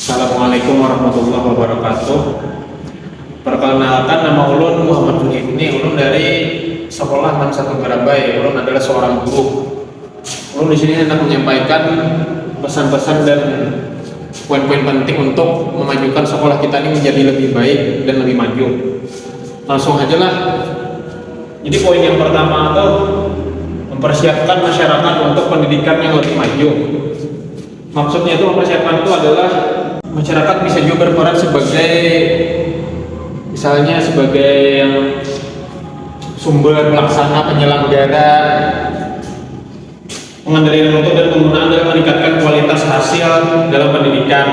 Assalamualaikum warahmatullahi wabarakatuh. Perkenalkan, nama ulun Muhammad Zulkifli. Ulun dari sekolah 61 Garabai. Ulun adalah seorang guru. Ulun di sini hendak menyampaikan pesan-pesan dan poin-poin penting untuk memajukan sekolah kita ini menjadi lebih baik dan lebih maju. Langsung aja lah. Jadi poin yang pertama itu mempersiapkan masyarakat untuk pendidikan yang lebih maju. Maksudnya itu mempersiapkan itu adalah masyarakat bisa juga berperan sebagai misalnya sebagai sumber pelaksana, penyelenggara, pengendalian mutu dan penggunaan dalam meningkatkan kualitas hasil dalam pendidikan,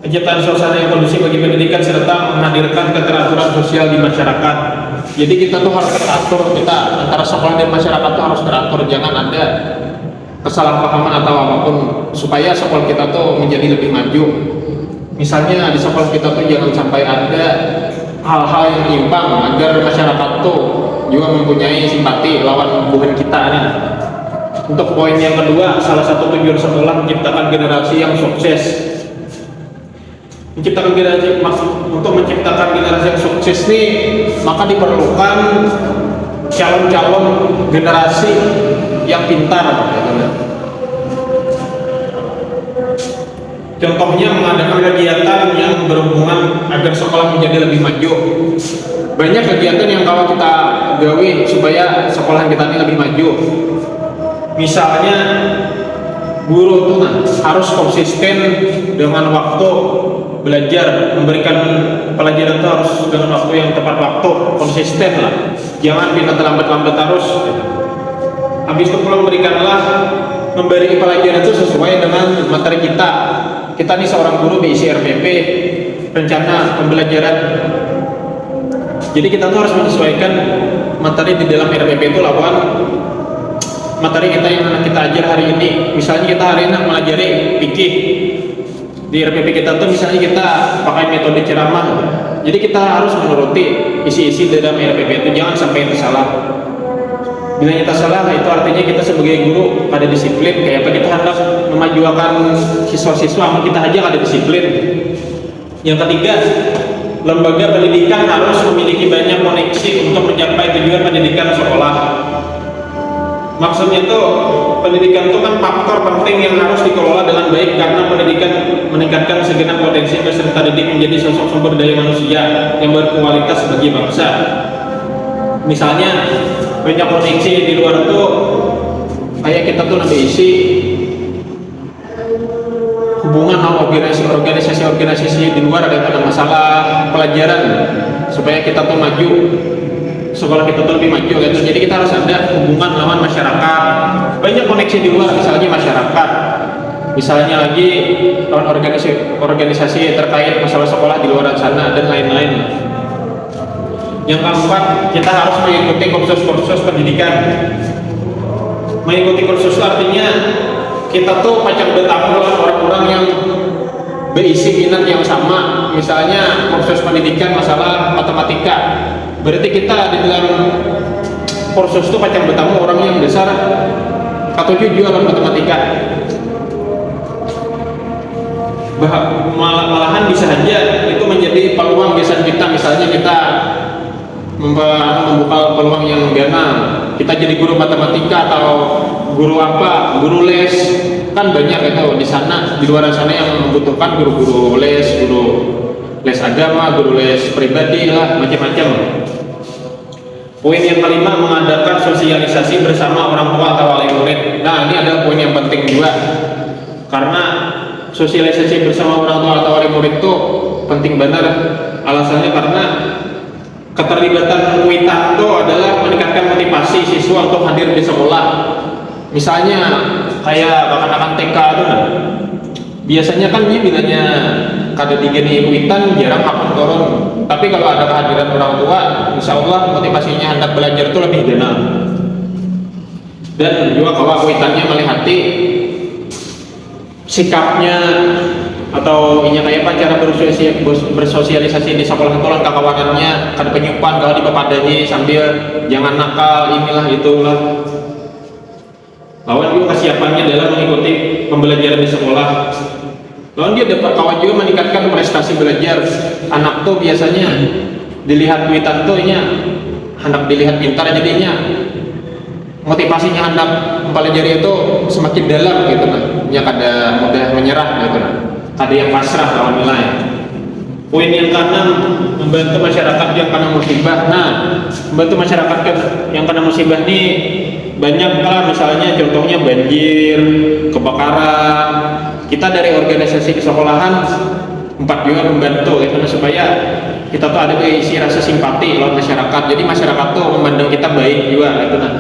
penciptaan suasana yang kondusif bagi pendidikan serta menghadirkan keteraturan sosial di masyarakat. Jadi kita tuh harus teratur, kita antara sekolah dan masyarakat tuh harus teratur, jangan ada kesalahpahaman atau apapun, supaya sekolah kita tuh menjadi lebih maju. Misalnya di sekolah kita tuh jangan sampai ada hal-hal yang menyimpang agar masyarakat tuh juga mempunyai simpati lawan bukan kita nih. Untuk poin yang kedua, salah satu tujuan sekolah menciptakan generasi yang sukses. Untuk menciptakan generasi yang sukses nih, maka diperlukan calon-calon generasi yang pintar. Contohnya mengadakan kegiatan yang berhubungan agar sekolah menjadi lebih maju. Banyak kegiatan yang kalau kita gawe supaya sekolah kita ini lebih maju. Misalnya guru tuh harus konsisten dengan waktu belajar, memberikan pelajaran itu harus dengan waktu yang tepat waktu, konsisten lah. Jangan pindah terlambat-lambat terus. Habis itu pula memberi pelajaran itu sesuai dengan materi kita. Kita nih seorang guru BIC RPP, rencana pembelajaran. Jadi kita tuh harus menyesuaikan materi di dalam RPP itu lawan materi kita yang kita ajar hari ini. Misalnya kita hari ini mempelajari fikih, di RPP kita tuh misalnya kita pakai metode ceramah. Jadi kita harus menuruti isi-isi dalam RPP itu, jangan sampai itu salah. Bila kita salah, itu artinya kita sebagai guru ada disiplin. Kayak apa kita hendak memajukan siswa-siswa, kita aja ada disiplin. Yang ketiga, lembaga pendidikan harus memiliki banyak koneksi untuk mencapai tujuan pendidikan sekolah. Maksudnya itu pendidikan itu kan faktor penting yang harus dikelola dengan baik, karena pendidikan meningkatkan segenap potensi peserta didik menjadi sosok sumber daya manusia yang berkualitas bagi bangsa. Misalnya banyak koneksi di luar itu, kayak kita tuh nanti isi hubungan sama organisasi di luar, ada masalah pelajaran supaya kita tuh maju, sekolah kita tuh lebih maju gitu. Jadi kita harus ada hubungan lawan masyarakat. Banyak koneksi di luar, misalnya masyarakat, misalnya lagi lawan organisasi terkait masalah sekolah di luar sana dan lain-lain. Yang keempat, kita harus mengikuti kursus-kursus pendidikan. Mengikuti kursus artinya kita tuh pacak bertemu orang-orang yang berisi minat yang sama. Misalnya kursus pendidikan masalah matematika, berarti kita di dalam kursus itu pacak bertemu orang yang besar atau juga matematika. Malahan bisa aja itu menjadi peluang biasa kita. Misalnya kita membuka peluang yang gana, kita jadi guru matematika atau guru apa, guru les, kan banyak itu di sana, di luar sana yang membutuhkan guru les agama, guru les pribadi lah, macam-macam. Poin yang kelima, mengadakan sosialisasi bersama orang tua atau wali murid. Nah, ini adalah poin yang penting juga, karena sosialisasi bersama orang tua atau wali murid itu penting benar. Alasannya karena keterlibatan kuitan itu adalah meningkatkan motivasi siswa untuk hadir di sekolah. Misalnya kayak anak-anak TK itu biasanya kan dia bilangnya kada digini kuitan jarang akan turun. Tapi kalau ada kehadiran orang tua, insya Allah motivasinya hendak belajar itu lebih dana. Dan juga kalau kuitannya melihati sikapnya atau ini kayak apa cara bersosialisasi di sekolah itu, kawanannya kada penyupan kalau dipepadani sambil jangan nakal inilah itulah. Lawan juga kesiapannya dalam mengikuti pembelajaran di sekolah. Lalu dia dapat kawan juga meningkatkan prestasi belajar. Anak tuh biasanya dilihat duitan tuh hendak dilihat pintar, jadinya motivasinya hendak mempelajari itu semakin dalam gitu kan. Ya kada mudah menyerah gitu kan. Ada yang pasrah lawan nilai. Poin yang keenam, membantu masyarakat yang kena musibah. Nah, membantu masyarakat yang kena musibah ini banyak lah, misalnya contohnya banjir, kebakaran. Kita dari organisasi kesekolahan 4 juga membantu gitu, supaya kita tuh ada isi rasa simpati lawan masyarakat. Jadi masyarakat tuh memandang kita baik juga gitu nah.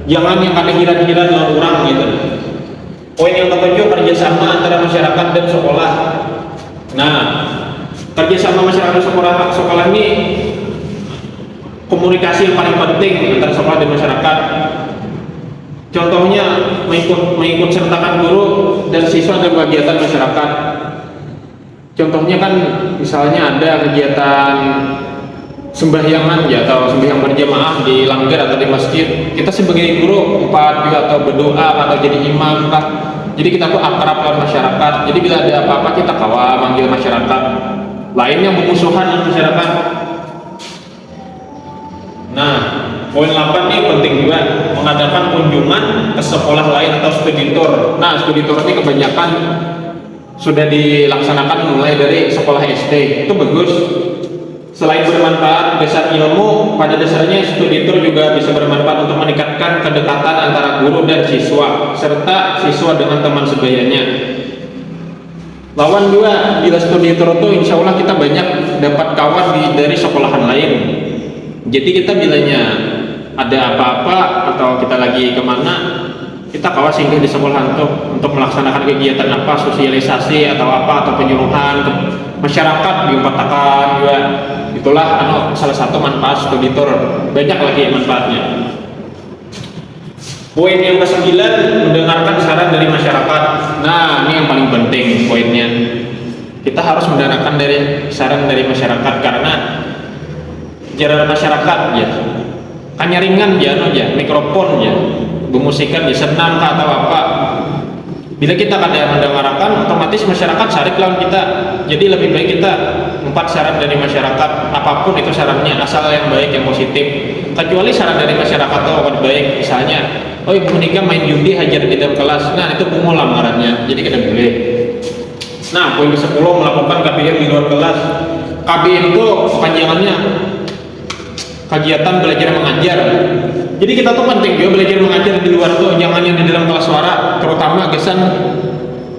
Jangan yang kada hiran-hiran lawan orang gitu. Poin yang ketujuh, kerjasama antara masyarakat dan sekolah. Nah, kerjasama masyarakat sekolah ini komunikasi yang paling penting antara sekolah dan masyarakat. Contohnya mengikut sertakan guru dan siswa dalam kegiatan masyarakat. Contohnya kan misalnya ada kegiatan sembahyangan ya, atau sembahyang berjamaah di langgar atau di masjid. Kita sebagai guru juga atau berdoa atau jadi imam kah. Jadi kita tuh akrab dengan masyarakat. Jadi bila ada apa-apa kita kawal manggil masyarakat. Lain yang bermusuhan dengan masyarakat. Nah, poin 8 ini penting juga, mengadakan kunjungan ke sekolah lain atau studi tour. Nah, studi tour ini kebanyakan sudah dilaksanakan mulai dari sekolah SD. Itu bagus. Selain bermanfaat besar ilmu, pada dasarnya studi tour juga bisa bermanfaat untuk meningkatkan kedekatan antara guru dan siswa, serta siswa dengan teman sebayanya. Lawan juga, bila studi tour itu insya Allah kita banyak dapat kawan dari sekolahan lain. Jadi kita bilanya ada apa-apa atau kita lagi kemana, kita kawas singgah di sekolah untuk melaksanakan kegiatan apa, sosialisasi atau apa, atau penyuluhan ke masyarakat diumpatakan juga. Itulah salah satu manfaat studi tour. Banyak lagi manfaatnya. Poin yang ke-9, mendengarkan saran dari masyarakat. Nah, ini yang paling penting poinnya. Kita harus mendengarkan saran dari masyarakat, karena jalan masyarakat ya kan nyaringan ya mikrofon ya bermusikan ya senam atau apa. Bila kita kada mendengarkan, otomatis masyarakat sarik lawan kita. Jadi lebih baik kita empat saran dari masyarakat, apapun itu sarannya, asal yang baik, yang positif. Kecuali saran dari masyarakat itu akan baik, misalnya oh ibu menikah main judi hajar di dalam kelas, nah itu bungo lamarannya, jadi kita boleh. Nah, poin ke-10, melakukan KBM di luar kelas. KBM itu kepanjangannya kegiatan belajar mengajar. Jadi kita tuh penting juga belajar mengajar di luar tuh, jangan yang di dalam kelas suara, terutama gesan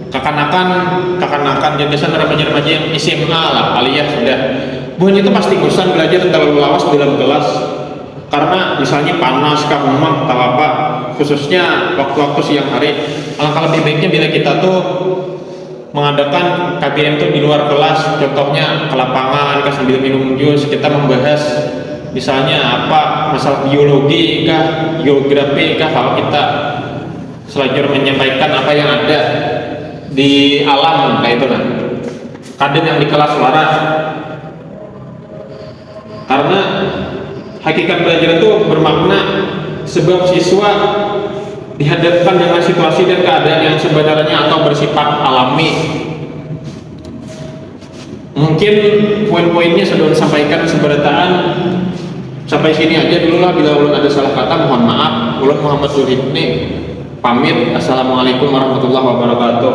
kekanakan dan gesan remaja-remaja yang SMA lah, alias sudah buahnya itu pasti bosan belajar terlalu lawas dalam kelas, karena misalnya panas kah, memang atau apa, khususnya waktu-waktu siang hari. Alangkah lebih baiknya bila kita tuh mengadakan KBM tuh di luar kelas, contohnya ke lapangan, sambil minum jus, kita membahas misalnya apa, masalah biologi kah, geografi kah, kalau kita selanjutnya menyampaikan apa yang ada di alam kayak itu nah. Kadang yang di kelas suara, karena hakikat belajar itu bermakna, sebab siswa dihadapkan dengan situasi dan keadaan yang sebenarnya atau bersifat alami. Mungkin poin-poinnya sudah disampaikan seberataan. Sampai sini aja dulu lah, bila ulun ada salah kata mohon maaf. Ulun Muhammad Zulhidni pamit. Assalamualaikum warahmatullahi wabarakatuh.